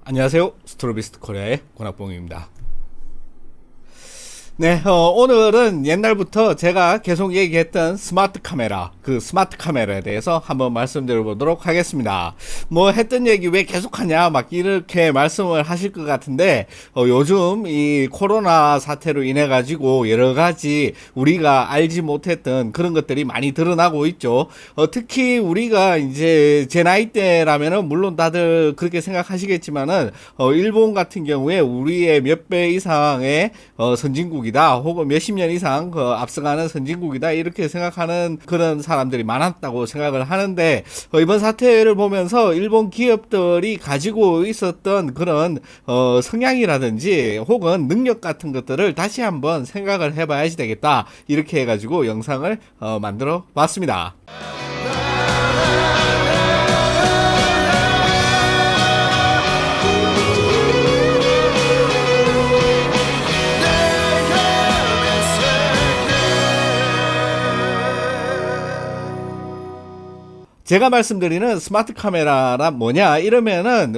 안녕하세요. 스트로비스트 코리아의 권학봉입니다. 네, 오늘은 옛날부터 제가 계속 얘기했던 스마트 카메라, 그 스마트 카메라에 대해서 한번 말씀드려보도록 하겠습니다. 뭐 했던 얘기 왜 계속하냐, 막 이렇게 말씀을 하실 것 같은데, 요즘 이 코로나 사태로 인해가지고 여러 가지 우리가 알지 못했던 그런 것들이 많이 드러나고 있죠. 특히 우리가 이제 제 나이대라면은 물론 다들 그렇게 생각하시겠지만은, 일본 같은 경우에 우리의 몇 배 이상의 선진국이다, 혹은 몇십 년 이상 앞서가는 선진국이다, 이렇게 생각하는 그런 사람들이 많았다고 생각을 하는데, 이번 사태를 보면서 일본 기업들이 가지고 있었던 그런 성향이라든지 혹은 능력 같은 것들을 다시 한번 생각을 해봐야지 되겠다, 이렇게 해가지고 영상을 만들어 봤습니다. 제가 말씀드리는 스마트 카메라란 뭐냐 이러면은,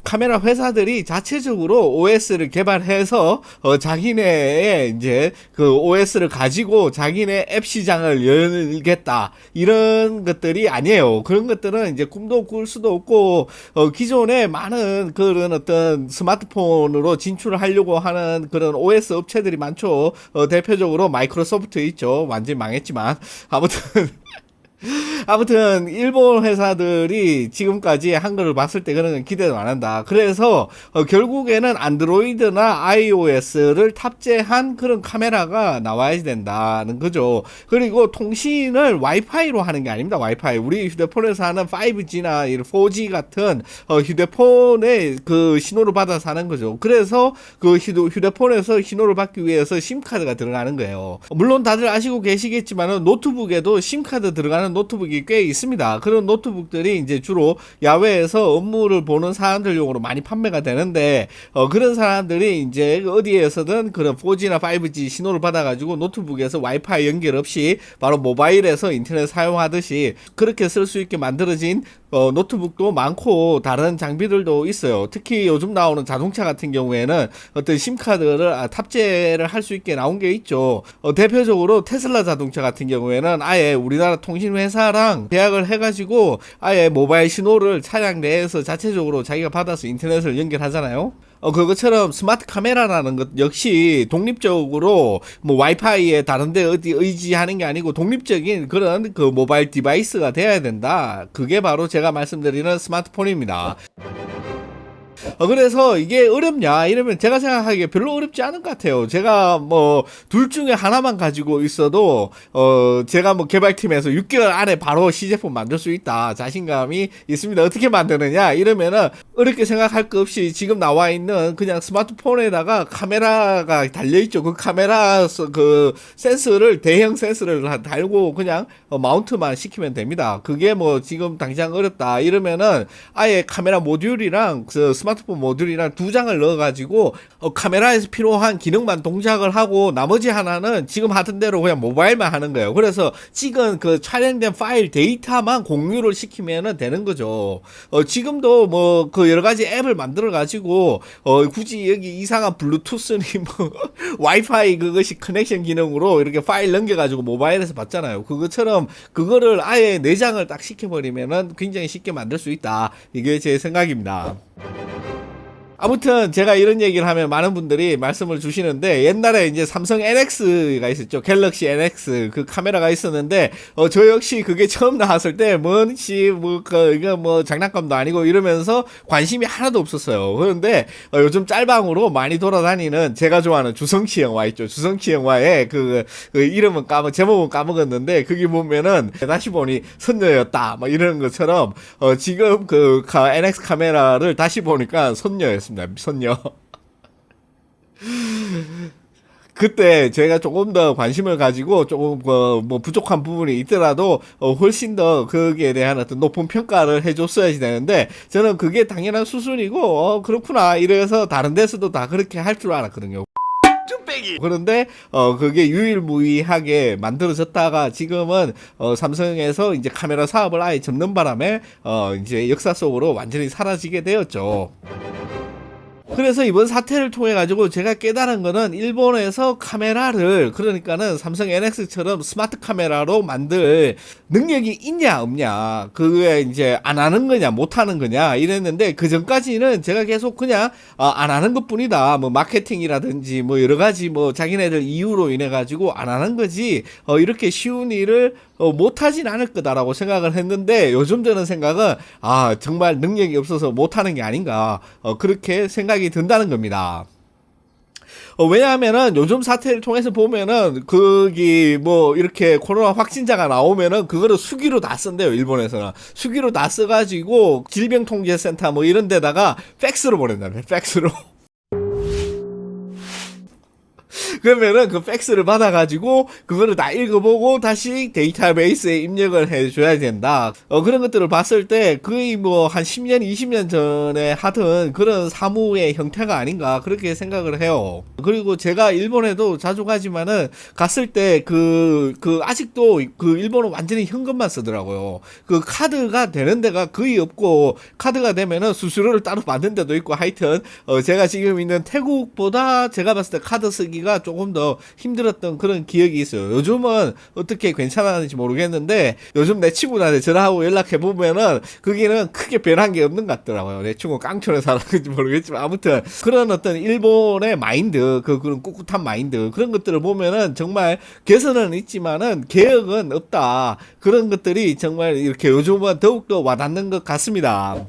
카메라 회사들이 자체적으로 OS를 개발해서 자기네의 이제 그 OS를 가지고 자기네 앱 시장을 열겠다, 이런 것들이 아니에요. 그런 것들은 이제 꿈도 꿀 수도 없고, 기존에 많은 그런 어떤 스마트폰으로 진출을 하려고 하는 그런 OS 업체들이 많죠. 대표적으로 마이크로소프트 있죠. 완전히 망했지만 아무튼 일본 회사들이 지금까지 한 거를 봤을 때 그런 기대도 안 한다. 그래서 결국에는 안드로이드나 iOS를 탑재한 그런 카메라가 나와야 된다는 거죠. 그리고 통신을 와이파이로 하는 게 아닙니다. 와이파이, 우리 휴대폰에서 하는 5G나 4G 같은 휴대폰의 그 신호를 받아서 하는 거죠. 그래서 그 휴대폰에서 신호를 받기 위해서 심카드가 들어가는 거예요. 물론 다들 아시고 계시겠지만 노트북에도 심카드 들어가는 노트북이 꽤 있습니다. 그런 노트북들이 이제 주로 야외에서 업무를 보는 사람들용으로 많이 판매가 되는데, 그런 사람들이 이제 어디에서든 그런 4G나 5G 신호를 받아가지고 노트북에서 와이파이 연결 없이 바로 모바일에서 인터넷 사용하듯이 그렇게 쓸 수 있게 만들어진 노트북도 많고 다른 장비들도 있어요. 특히 요즘 나오는 자동차 같은 경우에는 어떤 심카드를 탑재를 할 수 있게 나온 게 있죠. 대표적으로 테슬라 자동차 같은 경우에는 아예 우리나라 통신회사랑 계약을 해가지고 아예 모바일 신호를 차량 내에서 자체적으로 자기가 받아서 인터넷을 연결하잖아요. 그것처럼 스마트 카메라라는 것 역시 독립적으로 뭐 와이파이에 다른데 어디 의지하는 게 아니고 독립적인 그런 그 모바일 디바이스가 돼야 된다. 그게 바로 제가 말씀드리는 스마트폰입니다. 그래서 이게 어렵냐 이러면 제가 생각하기에 별로 어렵지 않은 것 같아요. 제가 뭐 둘 중에 하나만 가지고 있어도 제가 뭐 개발팀에서 6개월 안에 바로 시제품 만들 수 있다 자신감이 있습니다. 어떻게 만드느냐 이러면은 어렵게 생각할 거 없이 지금 나와 있는 그냥 스마트폰에다가 카메라가 달려있죠. 그 카메라 그 센서를, 대형 센서를 달고 그냥 마운트만 시키면 됩니다. 그게 뭐 지금 당장 어렵다 이러면은 아예 카메라 모듈이랑 그 스마트폰 모듈이랑 두 장을 넣어가지고 카메라에서 필요한 기능만 동작을 하고 나머지 하나는 지금 하던 대로 그냥 모바일만 하는 거예요. 그래서 찍은 그 촬영된 파일 데이터만 공유를 시키면 되는 거죠. 지금도 뭐 그 여러 가지 앱을 만들어 가지고 굳이 여기 이상한 블루투스니 뭐 와이파이 그것이 커넥션 기능으로 이렇게 파일 넘겨 가지고 모바일에서 봤잖아요. 그것처럼 그거를 아예 내장을 딱 시켜버리면은 굉장히 쉽게 만들 수 있다. 이게 제 생각입니다. 아무튼 제가 이런 얘기를 하면 많은 분들이 말씀을 주시는데, 옛날에 이제 삼성 NX가 있었죠. 갤럭시 NX 그 카메라가 있었는데 저 역시 그게 처음 나왔을 때 뭔시 뭐 이거 뭐 장난감도 아니고 이러면서 관심이 하나도 없었어요. 그런데 요즘 짤방으로 많이 돌아다니는 제가 좋아하는 주성치 영화 있죠. 주성치 영화의 그 이름은 제목은 까먹었는데 거기 보면은 다시 보니 선녀였다 뭐 이런 것처럼 지금 그 NX 카메라를 다시 보니까 선녀였습니다. 선녀. 그때 제가 조금 더 관심을 가지고 조금 뭐 부족한 부분이 있더라도 훨씬 더 거기에 대한 어떤 높은 평가를 해줬어야지 되는데, 저는 그게 당연한 수순이고 그렇구나 이래서 다른 데서도 다 그렇게 할 줄 알았거든요. 그런데 그게 유일무이하게 만들어졌다가 지금은 삼성에서 이제 카메라 사업을 아예 접는 바람에 이제 역사 속으로 완전히 사라지게 되었죠. 그래서 이번 사태를 통해 가지고 제가 깨달은 거는 일본에서 카메라를 그러니까는 삼성 NX처럼 스마트 카메라로 만들 능력이 있냐 없냐 그게 이제 안 하는 거냐 못 하는 거냐 이랬는데 그 전까지는 제가 계속 그냥 안 하는 것뿐이다 뭐 마케팅이라든지 뭐 여러 가지 뭐 자기네들 이유로 인해 가지고 안 하는 거지 이렇게 쉬운 일을 못하진 않을 거다라고 생각을 했는데 요즘 드는 생각은 정말 능력이 없어서 못하는 게 아닌가 그렇게 생각이 든다는 겁니다. 왜냐하면은 요즘 사태를 통해서 보면은 거기 뭐 이렇게 코로나 확진자가 나오면은 그거를 수기로 다 쓴대요. 일본에서는 수기로 다 써가지고 질병통제센터 뭐 이런 데다가 팩스로 보낸다며 팩스로. 그러면은 그 팩스를 받아가지고 그거를 다 읽어보고 다시 데이터베이스에 입력을 해줘야 된다. 그런 것들을 봤을 때 거의 뭐 한 10년, 20년 전에 하던 그런 사무의 형태가 아닌가 그렇게 생각을 해요. 그리고 제가 일본에도 자주 가지만은 갔을 때 아직도 그 일본은 완전히 현금만 쓰더라고요. 그 카드가 되는 데가 거의 없고 카드가 되면은 수수료를 따로 받는 데도 있고 하여튼 제가 지금 있는 태국보다 제가 봤을 때 카드 쓰기가 조금 더 힘들었던 그런 기억이 있어요. 요즘은 어떻게 괜찮았는지 모르겠는데 요즘 내 친구들한테 전화하고 연락해보면은 거기는 크게 변한 게 없는 것 같더라고요. 내 친구 깡촌에 살았는지 모르겠지만 아무튼 그런 어떤 일본의 마인드 그런 꿋꿋한 마인드 그런 것들을 보면은 정말 개선은 있지만은 개혁은 없다. 그런 것들이 정말 이렇게 요즘은 더욱더 와닿는 것 같습니다.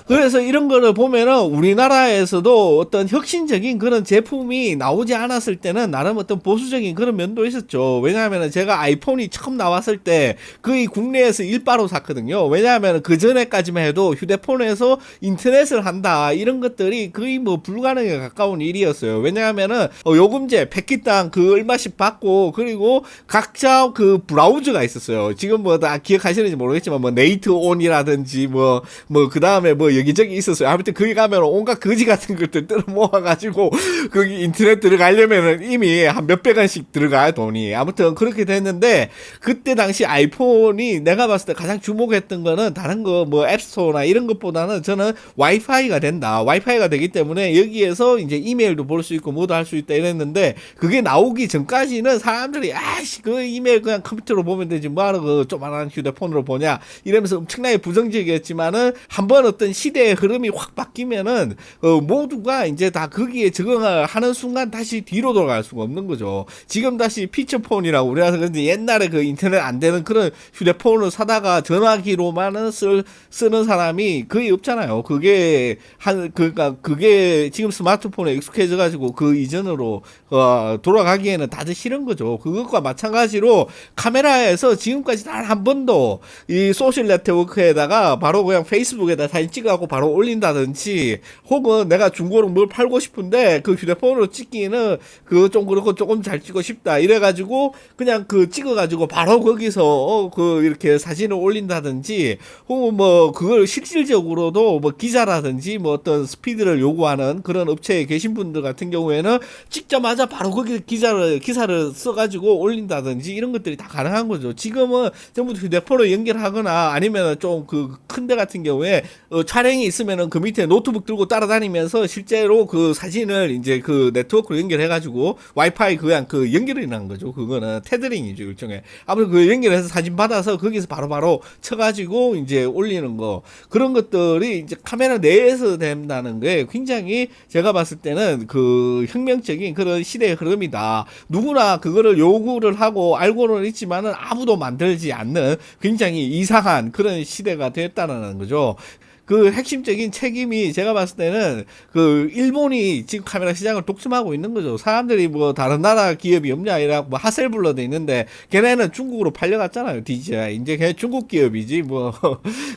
그래서 이런 거를 보면은 우리나라에서도 어떤 혁신적인 그런 제품이 나오지 않았을 때는 나름 어떤 보수적인 그런 면도 있었죠. 왜냐하면은 제가 아이폰이 처음 나왔을 때 거의 국내에서 일바로 샀거든요. 왜냐하면은 그 전에까지만 해도 휴대폰에서 인터넷을 한다 이런 것들이 거의 뭐 불가능에 가까운 일이었어요. 왜냐하면은 요금제 패킷당 그 얼마씩 받고 그리고 각자 그 브라우저가 있었어요. 지금 뭐 다 기억하시는지 모르겠지만 뭐 네이트 온이라든지 뭐 그 다음에 뭐 여기저기 있었어요. 아무튼 거기 가면 온갖 거지 같은 것들 뜯어 모아가지고 거기 인터넷 들어가려면은 이미 한 몇백 원씩 들어가요 돈이. 아무튼 그렇게 됐는데 그때 당시 아이폰이 내가 봤을 때 가장 주목했던 거는 다른 거 뭐 앱스토어나 이런 것보다는 저는 와이파이가 된다. 와이파이가 되기 때문에 여기에서 이제 이메일도 볼 수 있고 뭐도 할 수 있다 이랬는데 그게 나오기 전까지는 사람들이 그 이메일 그냥 컴퓨터로 보면 되지 뭐하러 그 조만한 휴대폰으로 보냐 이러면서 엄청나게 부정적이었지만은 한번 어떤 시대의 흐름이 확 바뀌면은 모두가 이제 다 거기에 적응을 하는 순간 다시 뒤로 돌아갈 수가 없는 거죠. 지금 다시 피처폰이라고 우리나라 그런데 옛날에 그 인터넷 안 되는 그런 휴대폰을 사다가 전화기로만은 쓰는 사람이 거의 없잖아요. 그러니까 그게 지금 스마트폰에 익숙해져 가지고 그 이전으로 돌아가기에는 다들 싫은 거죠. 그것과 마찬가지로 카메라에서 지금까지 단 한 번도 이 소셜 네트워크에다가 바로 그냥 페이스북에다 사진 찍어갖고 바로 올린다든지 혹은 내가 중고로 뭘 팔고 싶은데 그 휴대폰으로 찍기는 그 좀 그렇고 조금 잘 찍고 싶다 이래가지고 그냥 그 찍어가지고 바로 거기서 이렇게 사진을 올린다든지 혹은 뭐 그걸 실질적으로도 뭐 기자라든지 뭐 어떤 스피드를 요구하는 그런 업체에 계신 분들 같은 경우에는 찍자마자 바로 거기 기사를 써가지고 올린다든지 이런 것들이 다 가능한 거죠. 지금은 전부 휴대폰으로 연결하거나 아니면 좀 그 큰 데 같은 경우에 촬영이 있으면은 그 밑에 노트북 들고 따라다니면서 실제로 그 사진을 이제 그 네트워크로 연결해가지고 와이파이 그냥 그 연결이 난 거죠. 그거는 테더링이죠 일종의. 아무튼 그 연결해서 사진 받아서 거기서 바로바로 쳐가지고 이제 올리는 거 그런 것들이 이제 카메라 내에서 된다는 게 굉장히 제가 봤을 때는 그 혁명적인 그런 시대의 흐름이다. 누구나 그거를 요구를 하고 알고는 있지만은 아무도 만들지 않는 굉장히 이상한 그런 시대가 됐다는 거죠. 그 핵심적인 책임이 제가 봤을 때는 그 일본이 지금 카메라 시장을 독점하고 있는 거죠. 사람들이 뭐 다른 나라 기업이 없냐 이라고 뭐 하셀블러도 있는데 걔네는 중국으로 팔려갔잖아요. DJI 이제 걔 중국 기업이지 뭐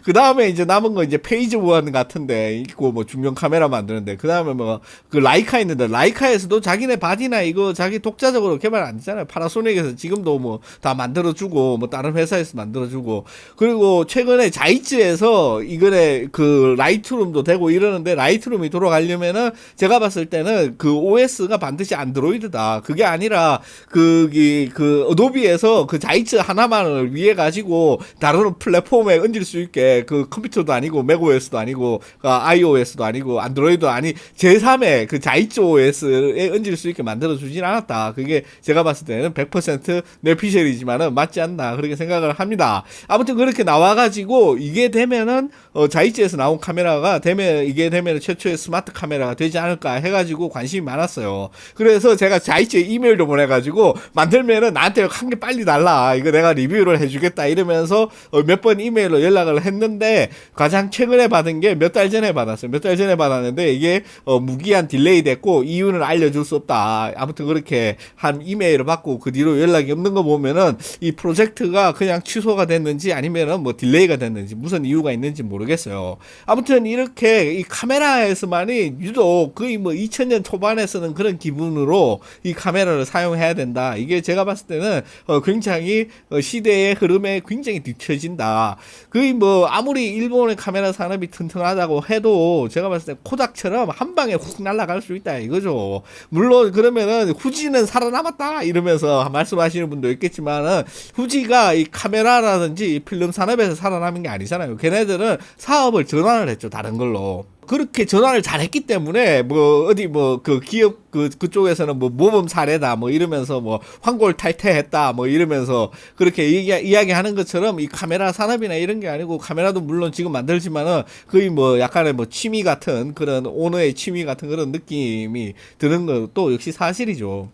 그 다음에 이제 남은 거 이제 페이지 원 같은데 있고 뭐 중형 카메라 만드는데 그 다음에 뭐 그 라이카 있는데 라이카에서도 자기네 바디나 이거 자기 독자적으로 개발 안 되잖아요. 파나소닉에서 지금도 뭐 다 만들어주고 뭐 다른 회사에서 만들어주고 그리고 최근에 자이츠에서 이거에 그 라이트룸도 되고 이러는데, 라이트룸이 돌아가려면은 제가 봤을 때는 그 OS가 반드시 안드로이드다. 그게 아니라 그 어도비에서 그 자이츠 하나만을 위해 가지고 다른 플랫폼에 얹을 수 있게, 그 컴퓨터도 아니고 맥OS도 아니고 iOS도 아니고 안드로이드도 아니 제3의 그 자이츠 OS에 얹을 수 있게 만들어 주진 않았다. 그게 제가 봤을 때는 100% 뇌피셜이지만은 맞지 않나 그렇게 생각을 합니다. 아무튼 그렇게 나와가지고 이게 되면은 자이츠에서 나온 카메라가 이게 되면 최초의 스마트 카메라가 되지 않을까 해가지고 관심이 많았어요. 그래서 제가 자이츠에 이메일도 보내가지고 만들면은 나한테 한 개 빨리 달라, 이거 내가 리뷰를 해주겠다 이러면서 몇 번 이메일로 연락을 했는데, 가장 최근에 받은 게 몇 달 전에 받았어요. 몇 달 전에 받았는데 이게 무기한 딜레이 됐고 이유는 알려줄 수 없다. 아무튼 그렇게 한 이메일을 받고 그 뒤로 연락이 없는 거 보면은 이 프로젝트가 그냥 취소가 됐는지 아니면은 뭐 딜레이가 됐는지 무슨 이유가 있는지 모르겠어요. 아무튼 이렇게 이 카메라에서만이 유독 거의 뭐 2000년 초반에 쓰는 그런 기분으로 이 카메라를 사용해야 된다. 이게 제가 봤을 때는 굉장히 시대의 흐름에 굉장히 뒤처진다. 거의 뭐 아무리 일본의 카메라 산업이 튼튼하다고 해도 제가 봤을 때 코닥처럼 한 방에 훅 날아갈 수 있다 이거죠. 물론 그러면은 후지는 살아남았다 이러면서 말씀하시는 분도 있겠지만은, 후지가 이 카메라라든지 이 필름 산업에서 살아남은 게 아니잖아요. 걔네들은 사업을 전환을 했죠, 다른 걸로. 그렇게 전환을 잘했기 때문에 뭐 어디 뭐 그 기업 그쪽에서는 뭐 모범 사례다 뭐 이러면서 뭐 환골탈태했다 뭐 이러면서 그렇게 이야기하는 것처럼, 이 카메라 산업이나 이런 게 아니고, 카메라도 물론 지금 만들지만은 거의 뭐 약간의 뭐 취미 같은 그런 오너의 취미 같은 그런 느낌이 드는 것도 역시 사실이죠.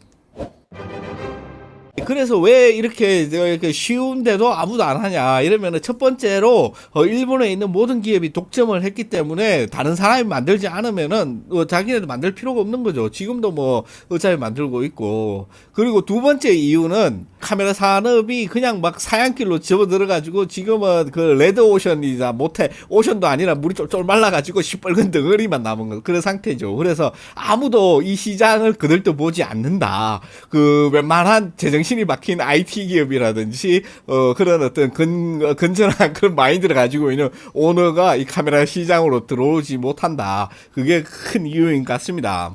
그래서 왜 이렇게 쉬운데도 아무도 안 하냐 이러면은, 첫 번째로 일본에 있는 모든 기업이 독점을 했기 때문에 다른 사람이 만들지 않으면은 자기네도 만들 필요가 없는 거죠. 지금도 뭐 어차피 만들고 있고. 그리고 두 번째 이유는 카메라 산업이 그냥 막 사양길로 접어들어가지고 지금은 그 레드 오션이자 모태 오션도 아니라 물이 쫄쫄 말라가지고 시뻘건 덩어리만 남은 거, 그런 상태죠. 그래서 아무도 이 시장을 거들떠보지 않는다. 그 웬만한 제정신이 박힌 IT 기업이라든지 그런 어떤 건전한 그런 마인드를 가지고 있는 오너가 이 카메라 시장으로 들어오지 못한다. 그게 큰 이유인 것 같습니다.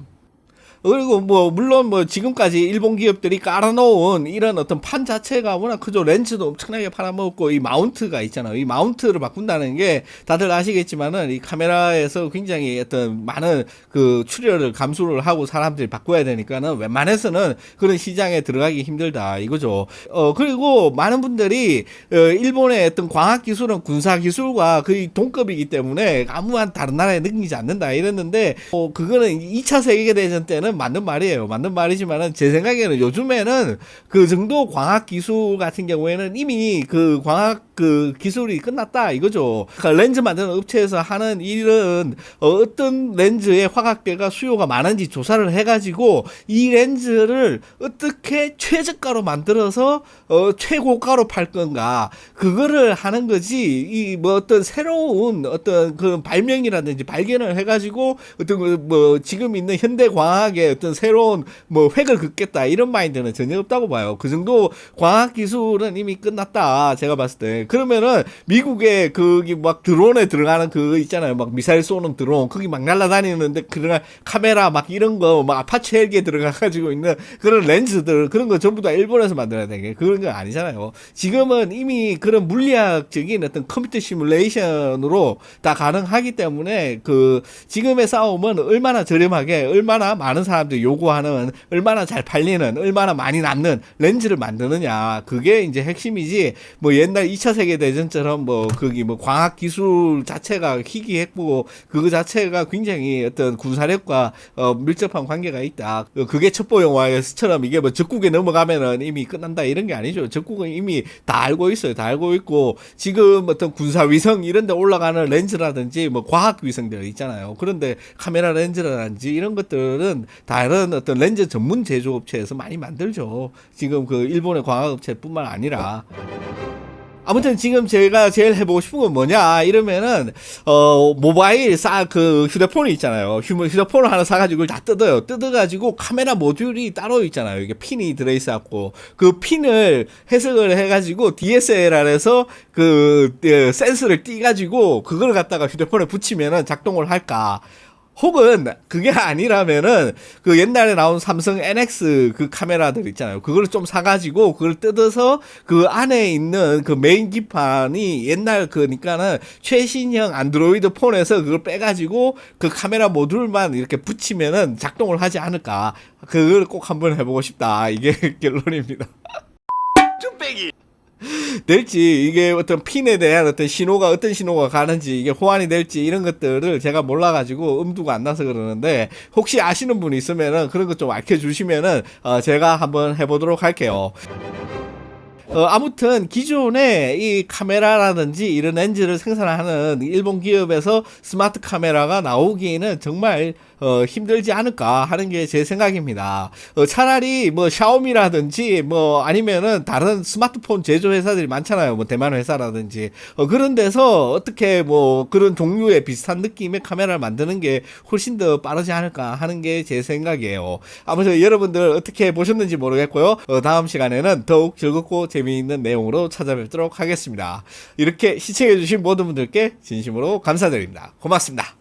그리고 뭐 물론 뭐 지금까지 일본 기업들이 깔아놓은 이런 어떤 판 자체가 워낙 크죠. 렌즈도 엄청나게 팔아먹고, 이 마운트가 있잖아요. 이 마운트를 바꾼다는 게 다들 아시겠지만은 이 카메라에서 굉장히 어떤 많은 그 출혈을 감수를 하고 사람들이 바꿔야 되니까는 웬만해서는 그런 시장에 들어가기 힘들다 이거죠. 그리고 많은 분들이 일본의 어떤 과학 기술은 군사 기술과 거의 동급이기 때문에 아무한 다른 나라에 느끼지 않는다 이랬는데, 그거는 2차 세계대전 때는 맞는 말이에요. 맞는 말이지만은 제 생각에는 요즘에는 그 정도 과학 기술 같은 경우에는 이미 그 과학 그 기술이 끝났다 이거죠. 그러니까 렌즈 만드는 업체에서 하는 일은 어떤 렌즈의 화각대가 수요가 많은지 조사를 해가지고 이 렌즈를 어떻게 최저가로 만들어서 최고가로 팔 건가, 그거를 하는 거지. 이 뭐 어떤 새로운 어떤 그 발명이라든지 발견을 해가지고 어떤 뭐 지금 있는 현대 과학의 어떤 새로운 뭐 획을 긋겠다 이런 마인드는 전혀 없다고 봐요. 그 정도 과학 기술은 이미 끝났다 제가 봤을 때. 그러면은 미국의 거기 막 드론에 들어가는 그 있잖아요, 막 미사일 쏘는 드론, 거기 막 날아다니는데 그런 카메라 막 이런 거 막 아파치 헬기에 들어가 가지고 있는 그런 렌즈들, 그런 거 전부 다 일본에서 만들어야 되게 그런 거 아니잖아요. 지금은 이미 그런 물리학적인 어떤 컴퓨터 시뮬레이션으로 다 가능하기 때문에 그 지금의 싸움은 얼마나 저렴하게, 얼마나 많은 사람들이 요구하는, 얼마나 잘 팔리는, 얼마나 많이 남는 렌즈를 만드느냐, 그게 이제 핵심이지. 뭐 옛날 2차 세계대전처럼 뭐 거기 뭐 과학 기술 자체가 희귀했고 그거 자체가 굉장히 어떤 군사력과 밀접한 관계가 있다. 그게 첩보 영화에서처럼 이게 뭐 적국에 넘어가면은 이미 끝난다 이런 게 아니죠. 적국은 이미 다 알고 있어요. 다 알고 있고, 지금 어떤 군사 위성 이런 데 올라가는 렌즈라든지 뭐 과학 위성들 있잖아요. 그런데 카메라 렌즈라든지 이런 것들은 다른 어떤 렌즈 전문 제조업체에서 많이 만들죠. 지금 그 일본의 광학업체뿐만 아니라. 아무튼 지금 제가 제일 해보고 싶은 건 뭐냐 이러면은 모바일 그 휴대폰이 있잖아요. 휴대폰을 하나 사가지고 다 뜯어가지고 카메라 모듈이 따로 있잖아요. 이게 핀이 들어있어갖고 그 핀을 해석을 해가지고 DSLR에서 그 센서를 띄가지고 그걸 갖다가 휴대폰에 붙이면은 작동을 할까. 혹은 그게 아니라면은 그 옛날에 나온 삼성 NX 그 카메라들 있잖아요. 그걸 좀 사가지고 그걸 뜯어서 그 안에 있는 그 메인 기판이 옛날 그니까는 최신형 안드로이드 폰에서 그걸 빼가지고 그 카메라 모듈만 이렇게 붙이면은 작동을 하지 않을까. 그걸 꼭 한번 해보고 싶다. 이게 결론입니다. 쭈빼기. 될지 이게 어떤 핀에 대한 어떤 어떤 신호가 가는지 이게 호환이 될지 이런 것들을 제가 몰라가지고 엄두가 안 나서 그러는데 혹시 아시는 분이 있으면은 그런 것 좀 알려주시면은 제가 한번 해보도록 할게요. 아무튼 기존에 이 카메라라든지 이런 렌즈를 생산하는 일본 기업에서 스마트 카메라가 나오기에는 정말 힘들지 않을까 하는 게 제 생각입니다. 차라리 뭐 샤오미라든지 뭐 아니면은 다른 스마트폰 제조 회사들이 많잖아요. 뭐 대만 회사라든지 그런 데서 어떻게 뭐 그런 종류의 비슷한 느낌의 카메라를 만드는 게 훨씬 더 빠르지 않을까 하는 게 제 생각이에요. 아무튼 여러분들 어떻게 보셨는지 모르겠고요. 다음 시간에는 더욱 즐겁고 재미있는 내용으로 찾아뵙도록 하겠습니다. 이렇게 시청해주신 모든 분들께 진심으로 감사드립니다. 고맙습니다.